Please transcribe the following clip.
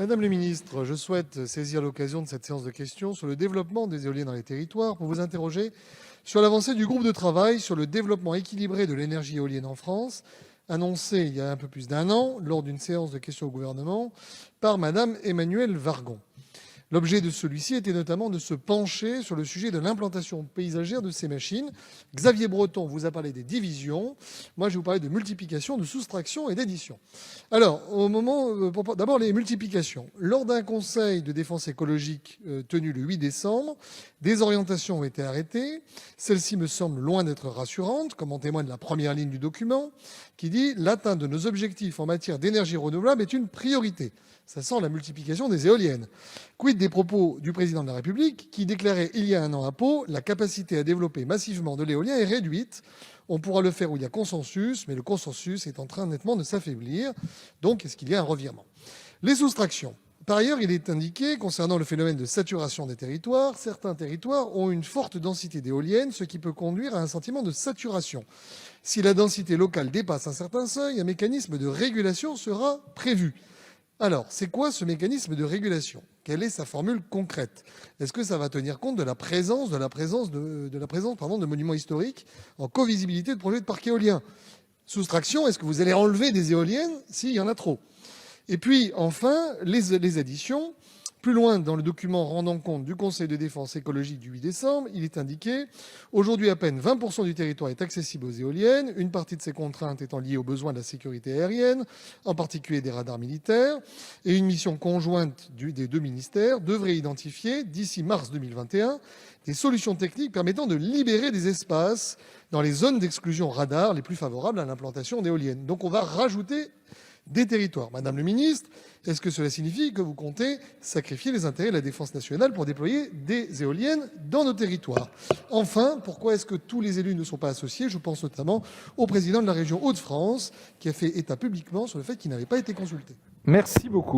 Madame la ministre, je souhaite saisir l'occasion de cette séance de questions sur le développement des éoliennes dans les territoires pour vous interroger sur l'avancée du groupe de travail sur le développement équilibré de l'énergie éolienne en France, annoncé il y a un peu plus d'un an lors d'une séance de questions au gouvernement par Madame Emmanuelle Wargon. L'objet de celui-ci était notamment de se pencher sur le sujet de l'implantation paysagère de ces machines. Xavier Breton vous a parlé des divisions. Moi, je vais vous parler de multiplication, de soustraction et d'addition. Alors, d'abord les multiplications. Lors d'un conseil de défense écologique tenu le 8 décembre, des orientations ont été arrêtées. Celles-ci me semblent loin d'être rassurantes, comme en témoigne la première ligne du document, qui dit « L'atteinte de nos objectifs en matière d'énergie renouvelable est une priorité ». Ça sent la multiplication des éoliennes. Quid des propos du président de la République qui déclarait il y a un an à Pau « La capacité à développer massivement de l'éolien est réduite. On pourra le faire où il y a consensus, mais le consensus est en train nettement de s'affaiblir. » Donc, est-ce qu'il y a un revirement? Les soustractions. Par ailleurs, il est indiqué, concernant le phénomène de saturation des territoires, certains territoires ont une forte densité d'éoliennes, ce qui peut conduire à un sentiment de saturation. Si la densité locale dépasse un certain seuil, un mécanisme de régulation sera prévu. Alors, c'est quoi ce mécanisme de régulation? Quelle est sa formule concrète? Est-ce que ça va tenir compte de la présence de monuments historiques en covisibilité de projets de parcs éoliens? Soustraction, est-ce que vous allez enlever des éoliennes s'il y en a trop? Et puis, enfin, les additions. Plus loin dans le document rendant compte du Conseil de défense écologique du 8 décembre, il est indiqué « Aujourd'hui, à peine 20% du territoire est accessible aux éoliennes, une partie de ces contraintes étant liée aux besoins de la sécurité aérienne, en particulier des radars militaires, et une mission conjointe des deux ministères devrait identifier, d'ici mars 2021, des solutions techniques permettant de libérer des espaces dans les zones d'exclusion radar les plus favorables à l'implantation d'éoliennes. » Donc on va rajouter des territoires. Madame le ministre, est-ce que cela signifie que vous comptez sacrifier les intérêts de la défense nationale pour déployer des éoliennes dans nos territoires? Enfin, pourquoi est-ce que tous les élus ne sont pas associés? Je pense notamment au président de la région Hauts-de-France qui a fait état publiquement sur le fait qu'il n'avait pas été consulté. Merci beaucoup.